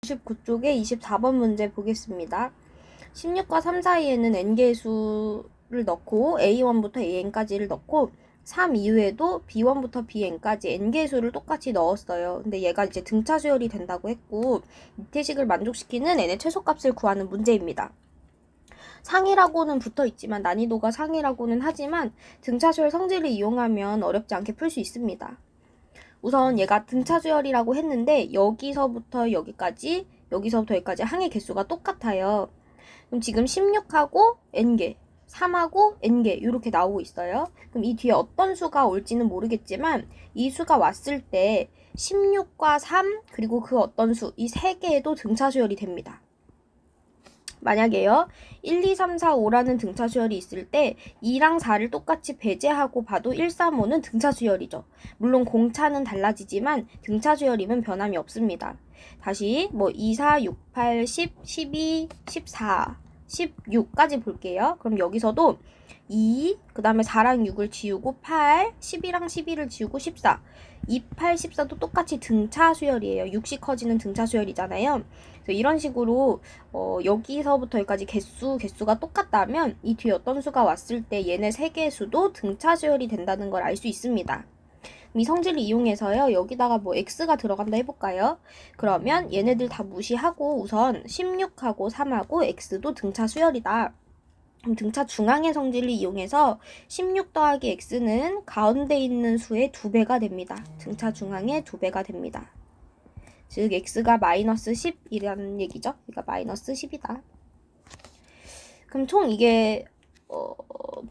99쪽에 24번 문제 보겠습니다. 16과 3 사이에는 n개의 수를 넣고 a1부터 an까지를 넣고 3 이후에도 b1부터 bn까지 n개의 수를 똑같이 넣었어요. 근데 얘가 이제 등차 수열이 된다고 했고 이태식을 만족시키는 n의 최소값을 구하는 문제입니다. 상이라고는 붙어 있지만 난이도가 상이라고는 하지만 등차 수열 성질을 이용하면 어렵지 않게 풀 수 있습니다. 우선 얘가 등차 수열이라고 했는데 여기서부터 여기까지 여기서부터 여기까지 항의 개수가 똑같아요. 그럼 지금 16하고 n개 3하고 n개 이렇게 나오고 있어요. 그럼 이 뒤에 어떤 수가 올지는 모르겠지만 이 수가 왔을 때 16과 3 그리고 그 어떤 수 이 세 개에도 등차 수열이 됩니다. 만약에요 1, 2, 3, 4, 5라는 등차 수열이 있을 때 2랑 4를 똑같이 배제하고 봐도 1, 3, 5는 등차 수열이죠. 물론 공차는 달라지지만 등차 수열이면 변함이 없습니다. 다시 2, 4, 6, 8, 10, 12, 14, 16까지 볼게요. 그럼 여기서도 2, 그 다음에 4랑 6을 지우고 8, 12랑 11을 지우고 14 2, 8, 14도 똑같이 등차 수열이에요. 6씩 커지는 등차 수열이잖아요. 그래서 이런 식으로 여기서부터 여기까지 개수가 똑같다면 이 뒤에 어떤 수가 왔을 때 얘네 세 개의 수도 등차 수열이 된다는 걸 알 수 있습니다. 이 성질을 이용해서요. 여기다가 x가 들어간다 해볼까요? 그러면 얘네들 다 무시하고 우선 16하고 3하고 x도 등차 수열이다. 그럼 등차 중앙의 성질을 이용해서 16 더하기 x는 가운데 있는 수의 2배가 됩니다. 등차 중앙의 2배가 됩니다. 즉 x가 마이너스 10이라는 얘기죠. 그러니까 마이너스 10이다. 그럼 총 이게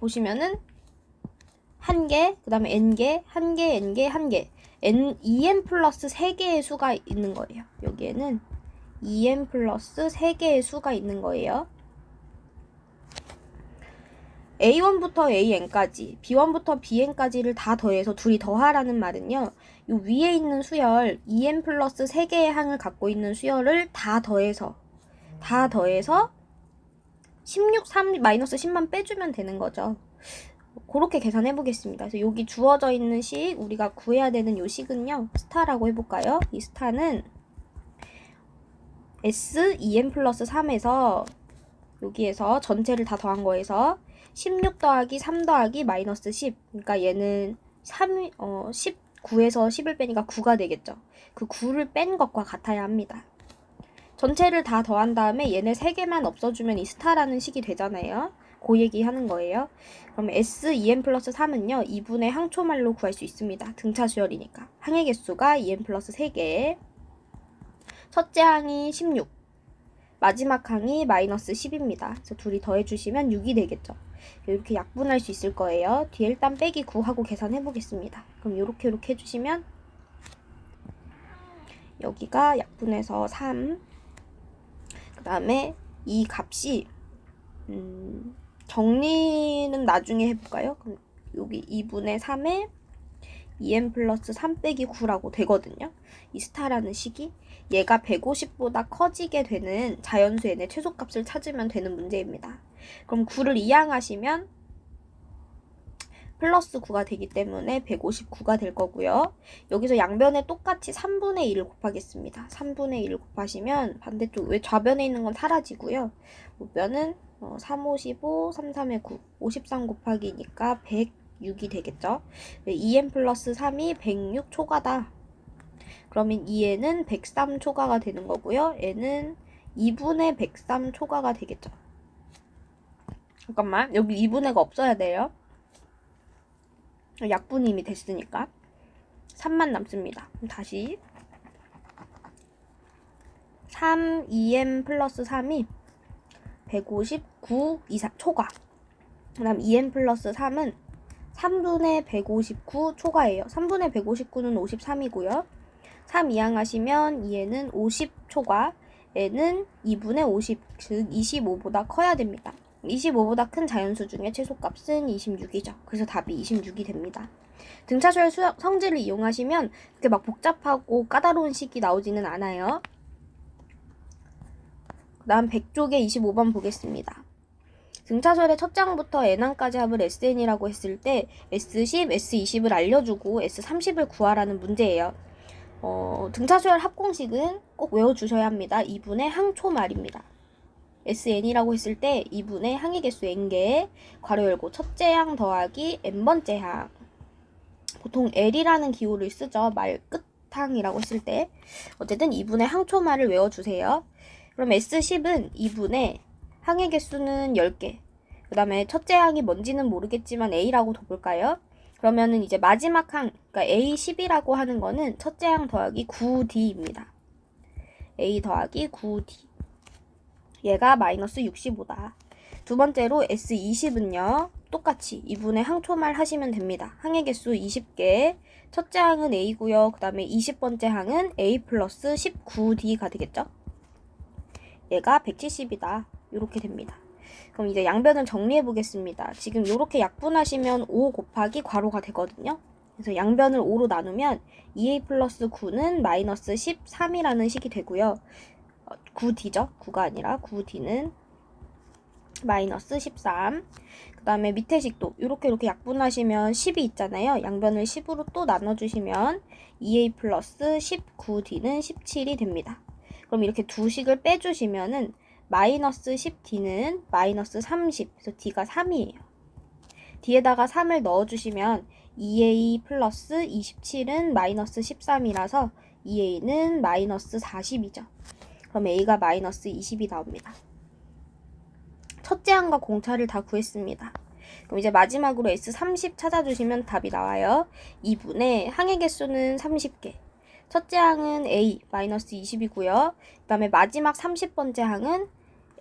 보시면은 1개, 그 다음에 n개, 1개, n개, 1개 2n 플러스 3개의 수가 있는 거예요. 여기에는 2n 플러스 3개의 수가 있는 거예요. a1부터 an까지, b1부터 bn까지를 다 더해서 둘이 더하라는 말은요. 요 위에 있는 수열 2n 플러스 3개의 항을 갖고 있는 수열을 다 더해서 16, 3, 마이너스 10만 빼주면 되는 거죠. 그렇게 계산해 보겠습니다. 그래서 여기 주어져 있는 식, 우리가 구해야 되는 요 식은요. 스타라고 해볼까요? 이 스타는 s 2n 플러스 3에서 여기에서 전체를 다 더한 거에서 16 더하기 3 더하기 마이너스 10. 그러니까 얘는 19에서 10을 빼니까 9가 되겠죠. 그 9를 뺀 것과 같아야 합니다. 전체를 다 더한 다음에 얘네 3개만 없어주면 이 스타라는 식이 되잖아요. 그 얘기 하는 거예요. 그럼 S 2n 플러스 3은요. 2분의 항초말로 구할 수 있습니다. 등차 수열이니까. 항의 개수가 2n 플러스 3개. 첫째 항이 16. 마지막 항이 마이너스 10입니다. 그래서 둘이 더해주시면 6이 되겠죠. 이렇게 약분할 수 있을 거예요. 뒤에 일단 빼기 9 하고 계산해 보겠습니다. 그럼 이렇게 해주시면 여기가 약분해서 3. 그 다음에 이 값이 정리는 나중에 해볼까요? 그럼 여기 2분의 3에 2n 플러스 3 빼기 9라고 되거든요. 이 스타라는 식이 얘가 150보다 커지게 되는 자연수 n의 최소값을 찾으면 되는 문제입니다. 그럼 9를 이항하시면 플러스 9가 되기 때문에 159가 될 거고요. 여기서 양변에 똑같이 3분의 1을 곱하겠습니다. 3분의 1을 곱하시면 반대쪽 왜 좌변에 있는 건 사라지고요. 우변은 3, 5, 15, 3, 3의 9, 53 곱하기니까 106이 되겠죠. 2n 플러스 3이 106 초과다. 그러면 2n은 103 초과가 되는 거고요. n은 2분의 103 초과가 되겠죠. 잠깐만, 여기 2분의가 없어야 돼요. 약분이 이미 됐으니까 3만 남습니다. 그럼 다시 3, 2n 플러스 3이 159 이상 초과. 그 다음 2n 플러스 3은 3분의 159 초과예요. 3분의 159는 53이고요. 3 이항하시면 2n은 50 초과, n은 2분의 50, 즉 25보다 커야 됩니다. 25보다 큰 자연수 중에 최소값은 26이죠. 그래서 답이 26이 됩니다. 등차수열 성질을 이용하시면 그렇게 막 복잡하고 까다로운 식이 나오지는 않아요. 그 다음 100쪽에 25번 보겠습니다. 등차수열의 첫 장부터 n항까지 합을 SN이라고 했을 때 S10, S20을 알려주고 S30을 구하라는 문제예요. 등차 수열 합공식은 꼭 외워주셔야 합니다. 2분의 항초말입니다. SN이라고 했을 때 2분의 항의 개수 n개, 괄호 열고 첫째 항 더하기 n번째 항. 보통 L이라는 기호를 쓰죠. 말 끝항이라고 했을 때. 어쨌든 2분의 항초말을 외워주세요. 그럼 S10은 2분의 항의 개수는 10개. 그 다음에 첫째 항이 뭔지는 모르겠지만 A라고 둬볼까요? 그러면은 이제 마지막 항, 그러니까 A10이라고 하는 거는 첫째 항 더하기 9D입니다. A 더하기 9D. 얘가 마이너스 65다. 두 번째로 S20은요. 똑같이 2분의 항초말 하시면 됩니다. 항의 개수 20개. 첫째 항은 A고요. 그 다음에 20번째 항은 A 플러스 19D가 되겠죠. 얘가 170이다. 이렇게 됩니다. 그럼 이제 양변을 정리해 보겠습니다. 지금 이렇게 약분하시면 5 곱하기 괄호가 되거든요. 그래서 양변을 5로 나누면 2a 플러스 9는 마이너스 13이라는 식이 되고요. 9d죠. 9가 아니라 9d는 마이너스 13. 그 다음에 밑에 식도 이렇게 약분하시면 10이 있잖아요. 양변을 10으로 또 나눠주시면 2a 플러스 19d는 17이 됩니다. 그럼 이렇게 두 식을 빼주시면은 마이너스 10d는 마이너스 30, 그래서 d가 3이에요. 뒤에다가 3을 넣어주시면 2a 플러스 27은 마이너스 13이라서 2a는 마이너스 40이죠. 그럼 a가 마이너스 20이 나옵니다. 첫째 항과 공차를 다 구했습니다. 그럼 이제 마지막으로 S30 찾아주시면 답이 나와요. 2분의 항의 개수는 30개. 첫째 항은 A, 마이너스 20이고요. 그 다음에 마지막 30번째 항은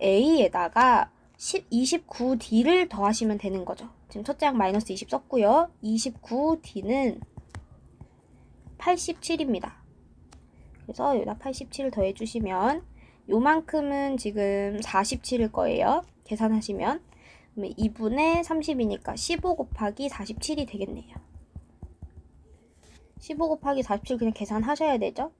A에다가 29D를 더하시면 되는 거죠. 지금 첫째 항 마이너스 20 썼고요. 29D는 87입니다. 그래서 여기다 87을 더해주시면 요만큼은 지금 47일 거예요. 계산하시면. 그러면 2분의 30이니까 15 곱하기 47이 되겠네요. 15 곱하기 47 그냥 계산하셔야 되죠.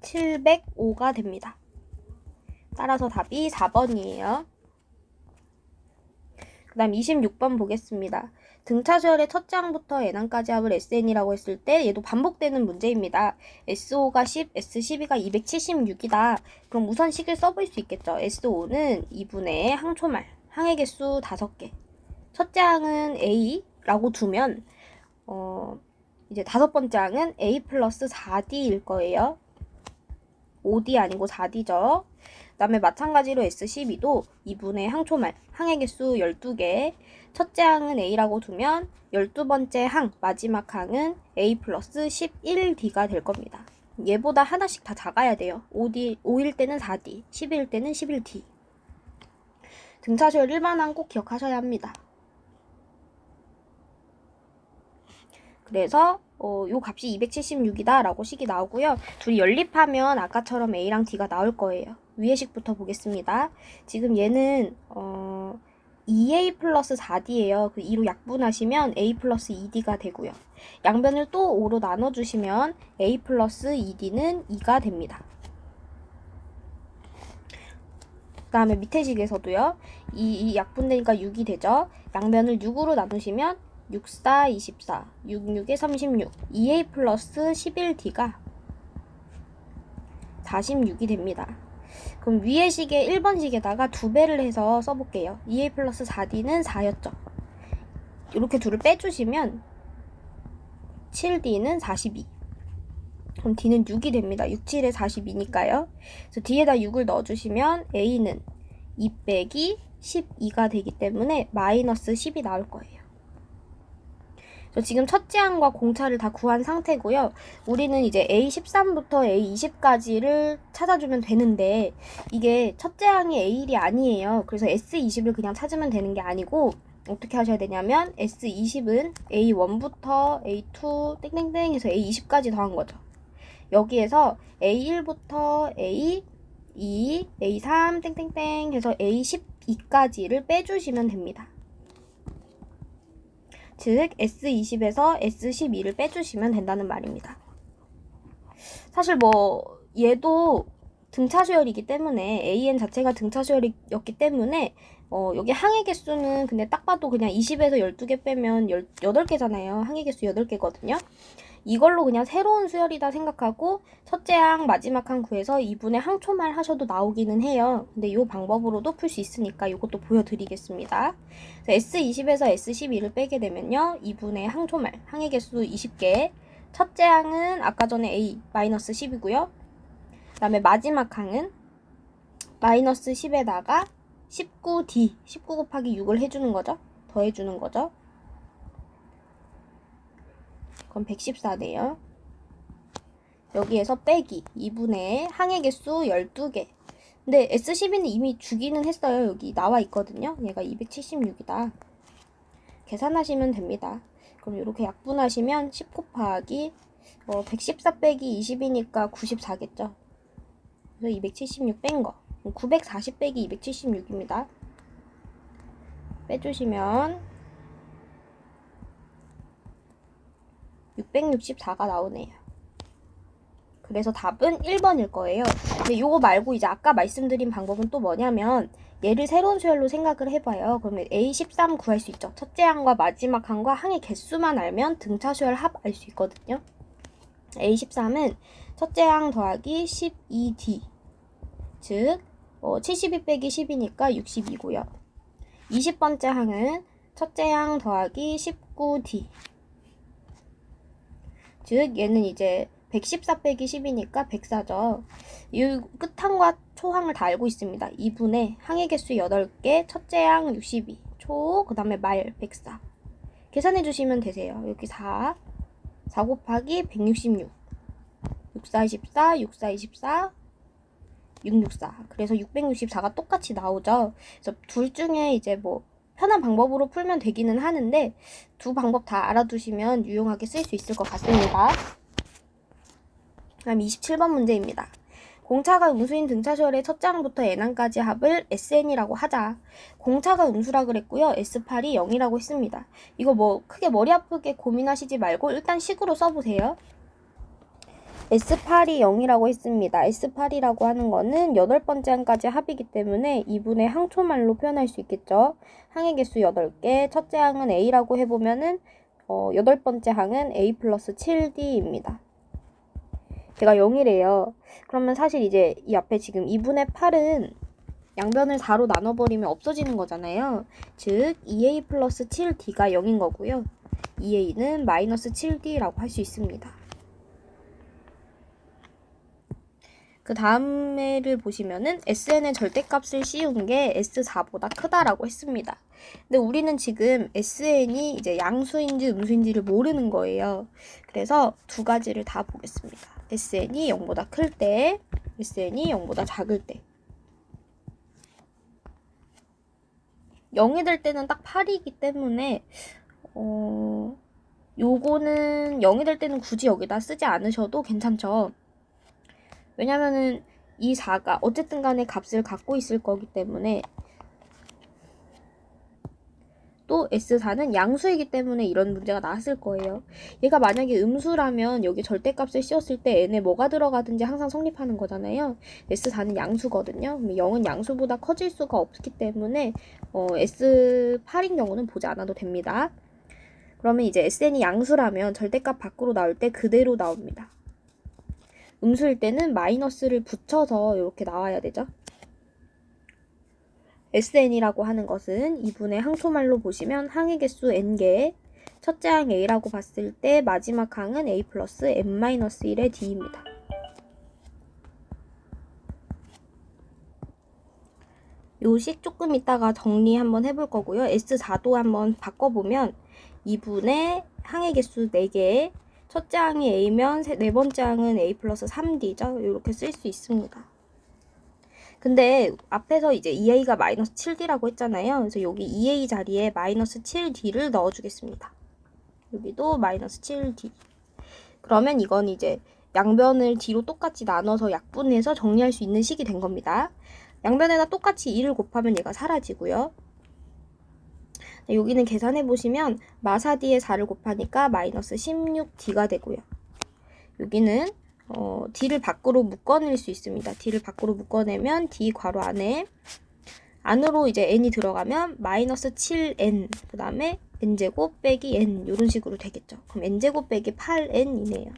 705가 됩니다. 따라서 답이 4번이에요. 그 다음 26번 보겠습니다. 등차 수열의 첫째 항부터 n항까지 합을 SN이라고 했을 때 얘도 반복되는 문제입니다. SO가 10, S12가 276이다. 그럼 우선 식을 써볼 수 있겠죠. SO는 2분의 항초말, 항의 개수 5개. 첫째 항은 A라고 두면 이제 다섯 번째 항은 A 플러스 4D일 거예요. 5D 아니고 4D죠. 그 다음에 마찬가지로 S12도 2분의 항초말, 항의 개수 12개. 첫째 항은 A라고 두면 12번째 항, 마지막 항은 A 플러스 11D가 될 겁니다. 얘보다 하나씩 다 작아야 돼요. 5일 때는 4D, 10일 때는 11D. 등차수열 일반항 꼭 기억하셔야 합니다. 그래서 요 값이 276이다 라고 식이 나오고요. 둘이 연립하면 아까처럼 A랑 D가 나올 거예요. 위의 식부터 보겠습니다. 지금 얘는 2A 플러스 4D예요. 그 2로 약분하시면 A 플러스 2D가 되고요. 양변을 또 5로 나눠주시면 A 플러스 2D는 2가 됩니다. 그 다음에 밑에 식에서도요. 이 약분되니까 6이 되죠. 양변을 6으로 나누시면 6, 4, 24, 6, 6에 36, 2A 플러스 11D가 46이 됩니다. 그럼 위의 식에 1번 식에다가 2배를 해서 써볼게요. 2A 플러스 4D는 4였죠. 이렇게 둘을 빼주시면 7D는 42. 그럼 D는 6이 됩니다. 6, 7에 42니까요. 그래서 D에다 6을 넣어주시면 A는 2 빼기 12가 되기 때문에 마이너스 10이 나올 거예요. 지금 첫째 항과 공차를 다 구한 상태고요. 우리는 이제 A13부터 A20까지를 찾아주면 되는데 이게 첫째 항이 A1이 아니에요. 그래서 S20을 그냥 찾으면 되는 게 아니고 어떻게 하셔야 되냐면 S20은 A1부터 A2 땡땡땡 해서 A20까지 더한 거죠. 여기에서 A1부터 A2, A3 땡땡땡 해서 A12까지를 빼주시면 됩니다. 즉 S20에서 S12를 빼주시면 된다는 말입니다. 사실 얘도 등차 수열이기 때문에 AN 자체가 등차 수열이었기 때문에 여기 항해 개수는 근데 딱 봐도 그냥 20에서 12개 빼면 8개잖아요. 항해 개수 8개거든요. 이걸로 그냥 새로운 수열이다 생각하고 첫째 항, 마지막 항 구해서 2분의 항초말 하셔도 나오기는 해요. 근데 이 방법으로도 풀 수 있으니까 이것도 보여드리겠습니다. S20에서 S12를 빼게 되면요. 2분의 항초말, 항해 개수 20개. 첫째 항은 아까 전에 A, 마이너스 10이고요. 그 다음에 마지막 항은 마이너스 10에다가 19D, 19 곱하기 6을 해주는 거죠. 더해주는 거죠. 그럼 114네요. 여기에서 빼기 2분의 항해 개수 12개. 근데 S12는 이미 주기는 했어요. 여기 나와 있거든요. 얘가 276이다. 계산하시면 됩니다. 그럼 이렇게 약분하시면 10 곱하기 114 빼기 20이니까 94겠죠. 그래서 276 뺀 거. 940 빼기 276입니다. 빼주시면 664가 나오네요. 그래서 답은 1번일 거예요. 근데 요거 말고 이제 아까 말씀드린 방법은 또 뭐냐면 얘를 새로운 수열로 생각을 해봐요. 그러면 A13 구할 수 있죠. 첫째 항과 마지막 항과 항의 개수만 알면 등차 수열 합 알 수 있거든요. A13은 첫째 항 더하기 12D 즉 72 빼기 10이니까 62고요. 20번째 항은 첫째 항 더하기 19D 즉 얘는 이제 114 빼기 10이니까 104죠. 이 끝항과 초항을 다 알고 있습니다. 2분의 항의 개수 8개, 첫째 항 62, 초, 그 다음에 말 104. 계산해 주시면 되세요. 여기 4 곱하기 166, 64, 24, 64, 24, 664. 그래서 664가 똑같이 나오죠. 그래서 둘 중에 이제 뭐 편한 방법으로 풀면 되기는 하는데 두 방법 다 알아두시면 유용하게 쓸 수 있을 것 같습니다. 그럼 27번 문제입니다. 공차가 음수인 등차수열의 첫째 항부터 n항까지 합을 SN이라고 하자. 공차가 음수라 그랬고요. S8이 0이라고 했습니다. 이거 뭐 크게 머리 아프게 고민하시지 말고 일단 식으로 써보세요. S8이 0이라고 했습니다. S8이라고 하는 거는 8번째 항까지 합이기 때문에 2분의 항초말로 표현할 수 있겠죠. 항의 개수 8개, 첫째 항은 A라고 해보면은 8번째 항은 A 플러스 7D입니다. 제가 0이래요. 그러면 사실 이제 이 앞에 지금 2분의 8은 양변을 4로 나눠버리면 없어지는 거잖아요. 즉 2A 플러스 7D가 0인 거고요. 2A는 마이너스 7D라고 할 수 있습니다. 그 다음에를 보시면은 SN의 절대값을 씌운 게 S4보다 크다라고 했습니다. 근데 우리는 지금 SN이 이제 양수인지 음수인지를 모르는 거예요. 그래서 두 가지를 다 보겠습니다. SN이 0보다 클 때, SN이 0보다 작을 때. 0이 될 때는 딱 8이기 때문에 요거는 0이 될 때는 굳이 여기다 쓰지 않으셔도 괜찮죠. 왜냐면은 이 4가 어쨌든 간에 값을 갖고 있을 거기 때문에 또 S4는 양수이기 때문에 이런 문제가 나왔을 거예요. 얘가 만약에 음수라면 여기 절대값을 씌웠을 때 n에 뭐가 들어가든지 항상 성립하는 거잖아요. S4는 양수거든요. 0은 양수보다 커질 수가 없기 때문에 S8인 경우는 보지 않아도 됩니다. 그러면 이제 SN이 양수라면 절대값 밖으로 나올 때 그대로 나옵니다. 음수일 때는 마이너스를 붙여서 이렇게 나와야 되죠. SN이라고 하는 것은 2분의 항초말로 보시면 항의 개수 n개, 첫째 항 A라고 봤을 때 마지막 항은 A 플러스 n-1의 D입니다. 요식 조금 이따가 정리 한번 해볼 거고요. S4도 한번 바꿔보면 2분의 항의 개수 4개, 첫째 항이 A면 네 번째 항은 A 플러스 3D죠. 이렇게 쓸 수 있습니다. 근데 앞에서 이제 2A가 마이너스 7D라고 했잖아요. 그래서 여기 2A 자리에 마이너스 7D를 넣어주겠습니다. 여기도 마이너스 7D. 그러면 이건 이제 양변을 D로 똑같이 나눠서 약분해서 정리할 수 있는 식이 된 겁니다. 양변에다 똑같이 2를 곱하면 얘가 사라지고요. 여기는 계산해보시면 마사 D에 4를 곱하니까 마이너스 16D가 되고요. 여기는 D를 밖으로 묶어낼 수 있습니다. D를 밖으로 묶어내면 D 괄호 안에 안으로 이제 n이 들어가면 마이너스 7n 그 다음에 n제곱 빼기 n 이런 식으로 되겠죠. 그럼 n제곱 빼기 8n이네요.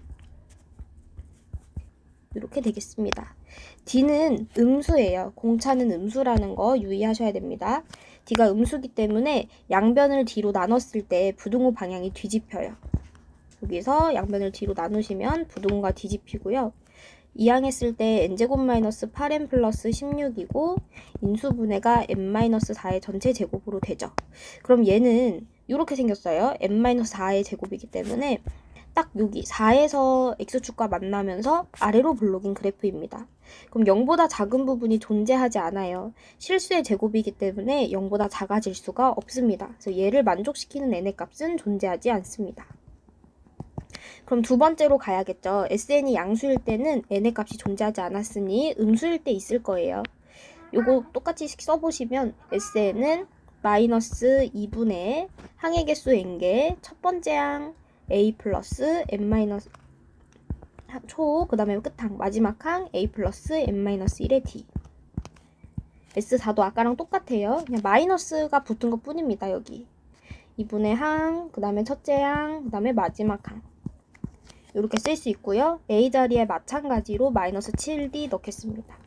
이렇게 되겠습니다. d는 음수예요. 공차는 음수라는 거 유의하셔야 됩니다. d가 음수기 때문에 양변을 d로 나눴을 때 부등호 방향이 뒤집혀요. 여기서 양변을 d로 나누시면 부등호가 뒤집히고요. 이항했을 때 n제곱 마이너스 8n 플러스 16이고 인수분해가 n-4의 전체 제곱으로 되죠. 그럼 얘는 이렇게 생겼어요. n-4의 제곱이기 때문에 딱 여기 4에서 x축과 만나면서 아래로 블록인 그래프입니다. 그럼 0보다 작은 부분이 존재하지 않아요. 실수의 제곱이기 때문에 0보다 작아질 수가 없습니다. 그래서 얘를 만족시키는 n의 값은 존재하지 않습니다. 그럼 두 번째로 가야겠죠. SN이 양수일 때는 n의 값이 존재하지 않았으니 음수일 때 있을 거예요. 요거 똑같이 써보시면 SN은 마이너스 2분의 항의 개수 n개 첫 번째 항 a 플러스 n 마이너스 초 그 다음에 끝항 마지막 항 a 플러스 n-1의 d S4도 아까랑 똑같아요. 그냥 마이너스가 붙은 것 뿐입니다. 여기 2분의 항 그 다음에 첫째 항 그 다음에 마지막 항 이렇게 쓸 수 있고요. a 자리에 마찬가지로 마이너스 7d 넣겠습니다.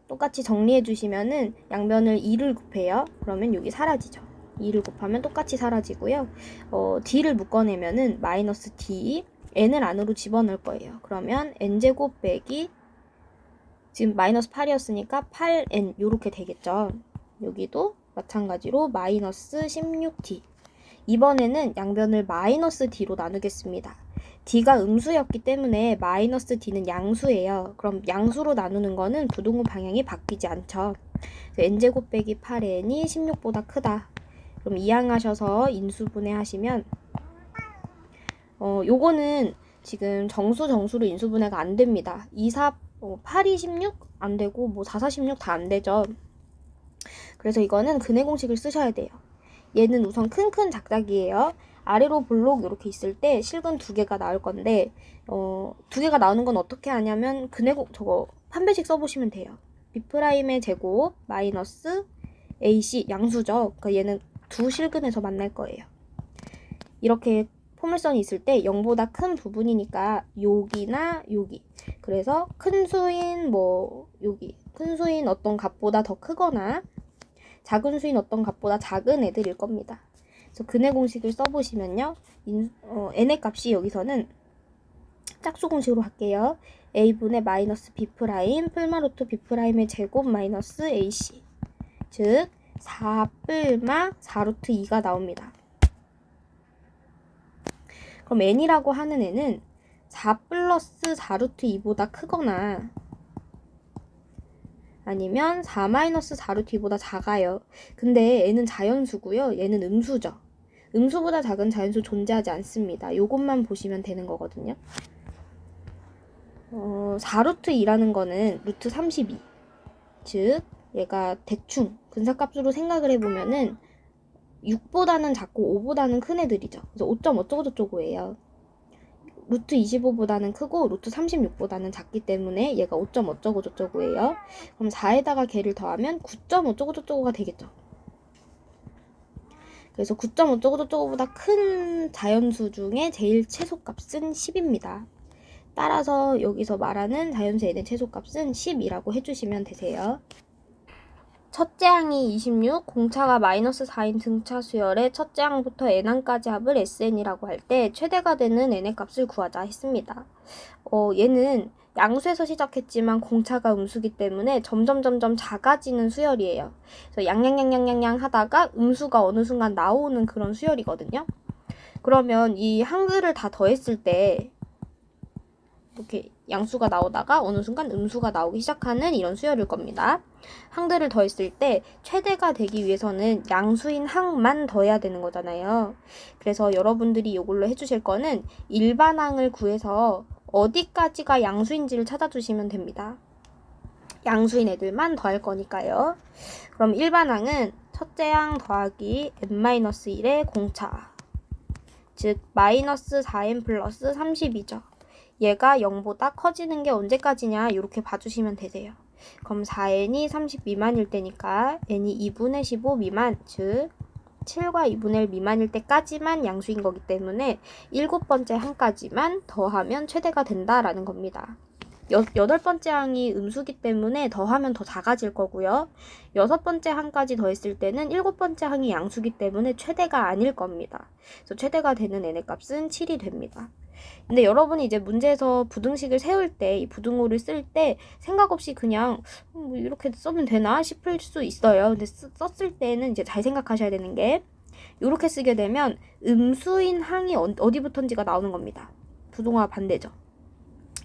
똑같이 정리해 주시면은 양변을 2를 곱해요. 그러면 여기 사라지죠. 2를 곱하면 똑같이 사라지고요. d를 묶어내면은 마이너스 d, n을 안으로 집어넣을 거예요. 그러면 n제곱 빼기 지금 마이너스 8이었으니까 8n 이렇게 되겠죠. 여기도 마찬가지로 마이너스 16d. 이번에는 양변을 마이너스 d로 나누겠습니다. d가 음수였기 때문에 마이너스 d는 양수예요. 그럼 양수로 나누는 거는 부등호 방향이 바뀌지 않죠. n제곱 빼기 8n이 16보다 크다. 그럼 이항하셔서 인수분해 하시면 요거는 지금 정수로 인수분해가 안 됩니다. 2, 4, 8, 2, 16 안 되고 뭐 4, 4, 16 다 안 되죠. 그래서 이거는 근해 공식을 쓰셔야 돼요. 얘는 우선 큰 작작이에요. 아래로 블록 이렇게 있을 때 실근 2개가 나올 건데 2개가 나오는 건 어떻게 하냐면 저거 판별식 써보시면 돼요. B'의 제곱 마이너스 AC 양수죠. 그러니까 얘는 두 실근에서 만날 거예요. 이렇게 포물선이 있을 때 0보다 큰 부분이니까 여기나 여기. 그래서 큰 수인 여기 큰 수인 어떤 값보다 더 크거나 작은 수인 어떤 값보다 작은 애들일 겁니다. 그래서 근해 공식을 써보시면요. n의 값이 여기서는 짝수 공식으로 할게요. a분의 마이너스 b 프라임 풀마루트 b 프라임의 제곱 마이너스 ac 즉 4 뿔마 4루트 2가 나옵니다. 그럼 n이라고 하는 애는 4 플러스 4루트 2보다 크거나 아니면 4 마이너스 4루트 2보다 작아요. 근데 n은 자연수고요. 얘는 음수죠. 음수보다 작은 자연수 존재하지 않습니다. 요것만 보시면 되는 거거든요. 4루트 2라는 거는 루트 32. 즉 얘가 대충 근사값으로 생각을 해보면은 6보다는 작고 5보다는 큰 애들이죠. 그래서 5점 어쩌고저쩌고예요. 루트 25보다는 크고 루트 36보다는 작기 때문에 얘가 5점 어쩌고저쩌고예요. 그럼 4에다가 걔를 더하면 9점 어쩌고저쩌고가 되겠죠. 그래서 9점 어쩌고저쩌고보다 큰 자연수 중에 제일 최소값은 10입니다. 따라서 여기서 말하는 자연수 n의 최소값은 10이라고 해주시면 되세요. 첫째 항이 26, 공차가 마이너스 4인 등차 수열의 첫째 항부터 n항까지 합을 SN이라고 할 때 최대가 되는 n의 값을 구하자 했습니다. 얘는 양수에서 시작했지만 공차가 음수기 때문에 점점 작아지는 수열이에요. 그래서 양양 하다가 음수가 어느 순간 나오는 그런 수열이거든요. 그러면 이 항들을 다 더했을 때 이렇게 양수가 나오다가 어느 순간 음수가 나오기 시작하는 이런 수열일 겁니다. 항들을 더했을 때 최대가 되기 위해서는 양수인 항만 더해야 되는 거잖아요. 그래서 여러분들이 이걸로 해주실 거는 일반항을 구해서 어디까지가 양수인지를 찾아주시면 됩니다. 양수인 애들만 더할 거니까요. 그럼 일반항은 첫째 항 더하기 n-1의 공차 즉 마이너스 4n 플러스 32죠. 얘가 0보다 커지는 게 언제까지냐 이렇게 봐주시면 되세요. 그럼 4n이 30 미만일 때니까 n이 2분의 15 미만, 즉 7과 2분의 1 미만일 때까지만 양수인 거기 때문에 7번째 항까지만 더하면 최대가 된다라는 겁니다. 8번째 항이 음수기 때문에 더하면 더 작아질 거고요. 6번째 항까지 더했을 때는 7번째 항이 양수기 때문에 최대가 아닐 겁니다. 그래서 최대가 되는 n의 값은 7이 됩니다. 근데 여러분이 이제 문제에서 부등식을 세울 때, 이 부등호를 쓸 때 생각 없이 그냥 뭐 이렇게 쓰면 되나 싶을 수 있어요. 근데 썼을 때는 이제 잘 생각하셔야 되는 게, 이렇게 쓰게 되면 음수인 항이 어디부터인지가 나오는 겁니다. 부등호와 반대죠.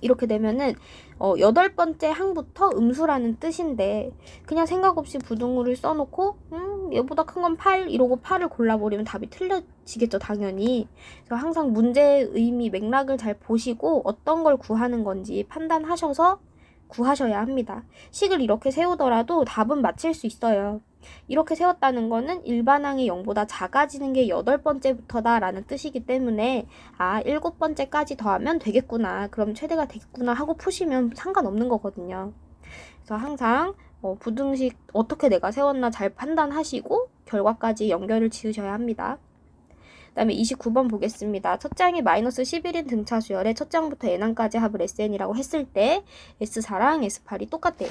이렇게 되면은 8번째 항부터 음수라는 뜻인데, 그냥 생각 없이 부등호를 써놓고 얘보다 큰 건 8 이러고 8을 골라버리면 답이 틀려지겠죠, 당연히. 그래서 항상 문제의 의미, 맥락을 잘 보시고 어떤 걸 구하는 건지 판단하셔서 구하셔야 합니다. 식을 이렇게 세우더라도 답은 맞힐 수 있어요. 이렇게 세웠다는 거는 일반항이 0보다 작아지는 게 8번째부터다 라는 뜻이기 때문에 7번째까지 더하면 되겠구나, 그럼 최대가 되겠구나 하고 푸시면 상관없는 거거든요. 그래서 항상 부등식 어떻게 내가 세웠나 잘 판단하시고 결과까지 연결을 지으셔야 합니다. 그 다음에 29번 보겠습니다. 첫째 항이 마이너스 11인 등차수열에 첫째 항부터 n항까지 합을 SN이라고 했을 때 S4랑 S8이 똑같대요.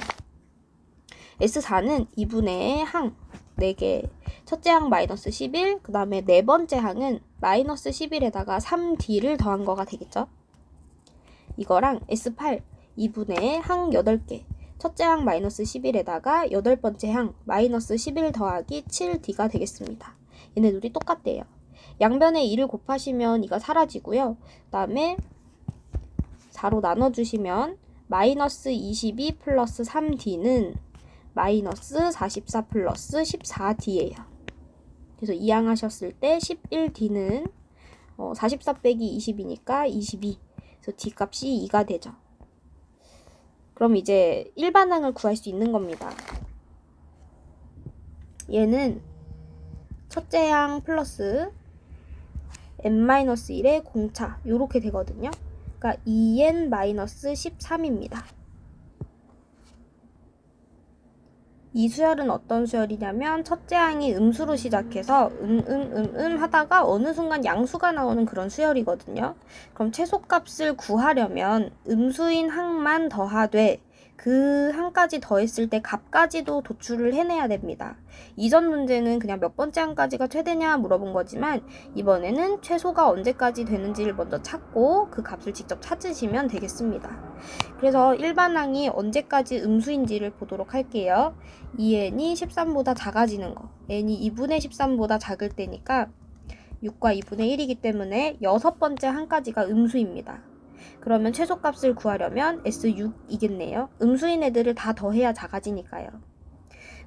S4는 2분의 항 4개, 첫째 항 마이너스 11, 그 다음에 네 번째 항은 마이너스 11에다가 3D를 더한 거가 되겠죠. 이거랑 S8 2분의 항 8개, 첫째 항 마이너스 11에다가 8번째 항 마이너스 11 더하기 7D가 되겠습니다. 얘네 둘이 똑같대요. 양변에 2를 곱하시면 2가 사라지고요. 그 다음에 4로 나눠주시면 마이너스 22 플러스 3D는 마이너스 44 플러스 14D예요. 그래서 이항하셨을 때 11D는 44 빼기 20이니까 22. 그래서 D값이 2가 되죠. 그럼 이제 일반항을 구할 수 있는 겁니다. 얘는 첫째 항 플러스 n-1의 공차 요렇게 되거든요. 그러니까 2n-13입니다. 이 수열은 어떤 수열이냐면 첫째 항이 음수로 시작해서 하다가 어느 순간 양수가 나오는 그런 수열이거든요. 그럼 최소값을 구하려면 음수인 항만 더하되 그 항까지 더했을 때 값까지도 도출을 해내야 됩니다. 이전 문제는 그냥 몇 번째 항까지가 최대냐 물어본 거지만 이번에는 최소가 언제까지 되는지를 먼저 찾고 그 값을 직접 찾으시면 되겠습니다. 그래서 일반항이 언제까지 음수인지를 보도록 할게요. 2n이 13보다 작아지는 거, n이 2분의 13보다 작을 때니까 6과 2분의 1이기 때문에 6번째 항까지가 음수입니다. 그러면 최소값을 구하려면 S6이겠네요. 음수인 애들을 다 더해야 작아지니까요.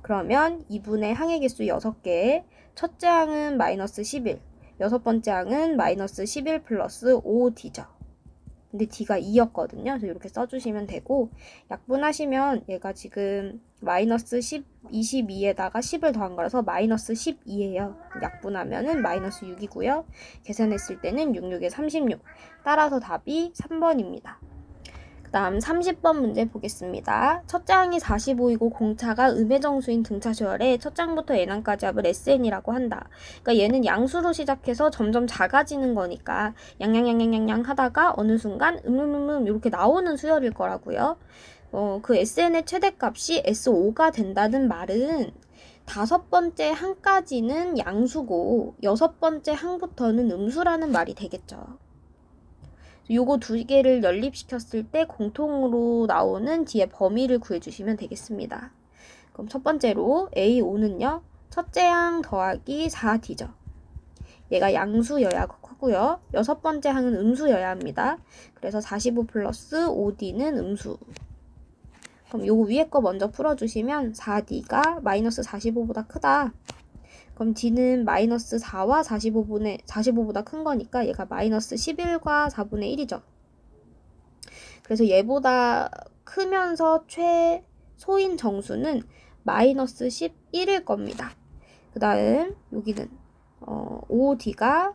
그러면 2분의 항의 개수 6개, 첫째 항은 마이너스 11, 여섯 번째 항은 마이너스 11 플러스 5D죠. 근데 D가 2였거든요. 그래서 이렇게 써주시면 되고, 약분하시면 얘가 지금 마이너스 22에다가 10을 더한 거라서 마이너스 12예요. 약분하면은 마이너스 6이고요. 계산했을 때는 66에 36. 따라서 답이 3번입니다. 그 다음 30번 문제 보겠습니다. 첫째 항이 45이고 공차가 음의 정수인 등차수열에 첫째 항부터 n항까지 합을 SN이라고 한다. 그러니까 얘는 양수로 시작해서 점점 작아지는 거니까 양양양양양 하다가 어느 순간 이렇게 나오는 수열일 거라고요. 그 SN의 최대값이 S5가 된다는 말은 5번째 항까지는 양수고 6번째 항부터는 음수라는 말이 되겠죠. 요거 두 개를 연립시켰을 때 공통으로 나오는 뒤에 범위를 구해주시면 되겠습니다. 그럼 첫 번째로 A5는요. 첫째 항 더하기 4D죠. 얘가 양수여야 하고요. 여섯 번째 항은 음수여야 합니다. 그래서 45 플러스 5D는 음수. 그럼 요거 위에 거 먼저 풀어주시면 4D가 마이너스 45보다 크다. 그럼 D는 마이너스 4와 45보다 큰 거니까 얘가 마이너스 11과 4분의 1이죠. 그래서 얘보다 크면서 최소인 정수는 마이너스 11일 겁니다. 그 다음 여기는 5D가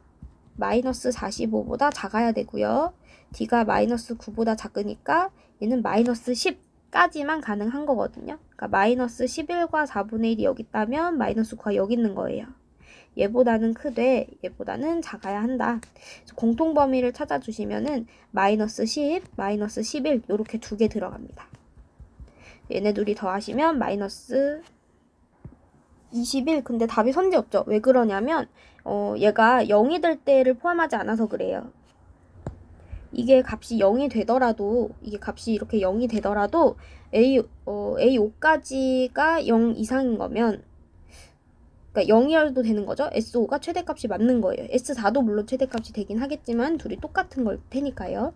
마이너스 45보다 작아야 되고요. D가 마이너스 9보다 작으니까 얘는 마이너스 10. 까지만 가능한 거거든요. 그러니까 마이너스 11과 4분의 1이 여기 있다면 마이너스 9가 여기 있는 거예요. 얘보다는 크되 얘보다는 작아야 한다. 공통 범위를 찾아주시면은 마이너스 10, 마이너스 11 이렇게 두 개 들어갑니다. 얘네 둘이 더하시면 마이너스 21. 근데 답이 선지 없죠. 왜 그러냐면 얘가 0이 될 때를 포함하지 않아서 그래요. 이게 값이 0이 되더라도 이게 값이 이렇게 0이 되더라도 A5까지가 0 이상인 거면 그러니까 0이어도 되는 거죠. S5가 최대값이 맞는 거예요. S4도 물론 최대값이 되긴 하겠지만 둘이 똑같은 걸 테니까요.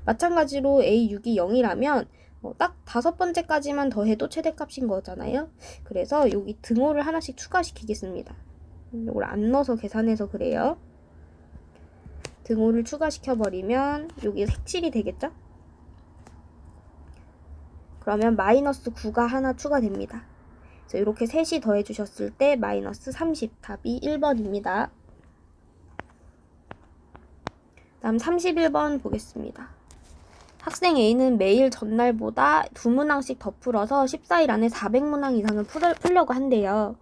마찬가지로 A6이 0이라면 딱 5번째까지만 더해도 최대값인 거잖아요. 그래서 여기 등호를 하나씩 추가시키겠습니다. 이걸 안 넣어서 계산해서 그래요. 등호를 추가시켜버리면 여기 색칠이 되겠죠? 그러면 마이너스 9가 하나 추가됩니다. 그래서 이렇게 셋이 더해주셨을 때 마이너스 30, 답이 1번입니다. 다음 31번 보겠습니다. 학생 A는 매일 전날보다 2문항씩 더 풀어서 14일 안에 400문항 이상을 풀려고 한대요.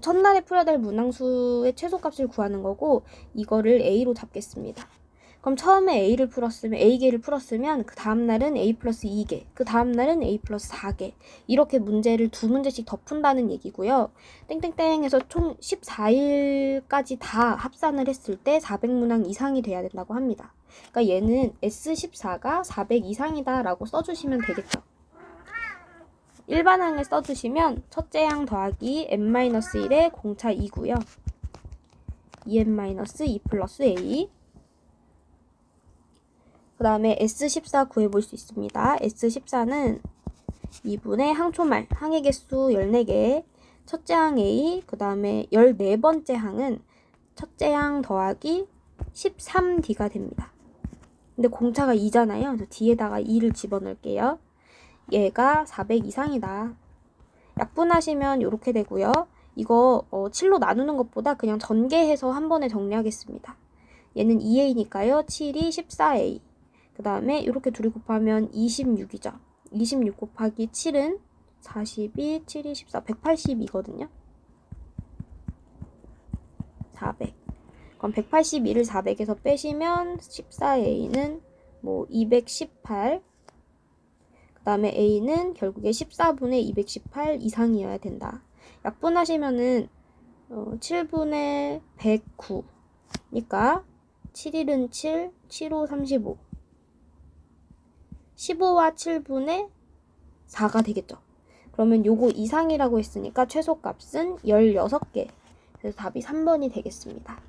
첫날에 풀어야 될 문항수의 최소값을 구하는 거고 이거를 A로 잡겠습니다. 그럼 처음에 A개를 풀었으면 그 다음날은 A 플러스 2개, 그 다음날은 A 플러스 4개 이렇게 문제를 2문제씩 더 푼다는 얘기고요. 땡땡땡에서 총 14일까지 다 합산을 했을 때 400문항 이상이 돼야 된다고 합니다. 그러니까 얘는 S14가 400 이상이다 라고 써주시면 되겠죠. 일반항을 써주시면 첫째 항 더하기 n-1의 공차 2고요. 2n-2 플러스 A. 그 다음에 S14 구해볼 수 있습니다. S14는 2분의 항초말, 항의 개수 14개, 첫째 항 A, 그 다음에 14번째 항은 첫째 항 더하기 13D가 됩니다. 근데 공차가 2잖아요. 그래서 D에다가 2를 집어넣을게요. 얘가 400 이상이다. 약분하시면 이렇게 되고요. 이거 7로 나누는 것보다 그냥 전개해서 한 번에 정리하겠습니다. 얘는 2A니까요. 7이 14A. 그 다음에 이렇게 둘이 곱하면 26이죠. 26 곱하기 7은 42, 7이 14, 182거든요. 400. 그럼 182를 400에서 빼시면 14A는 218. 그 다음에 A는 결국에 14분의 218 이상이어야 된다. 약분하시면은 7분의 109니까 7일은 7, 7호 35. 15와 7분의 4가 되겠죠. 그러면 요거 이상이라고 했으니까 최소값은 16개. 그래서 답이 3번이 되겠습니다.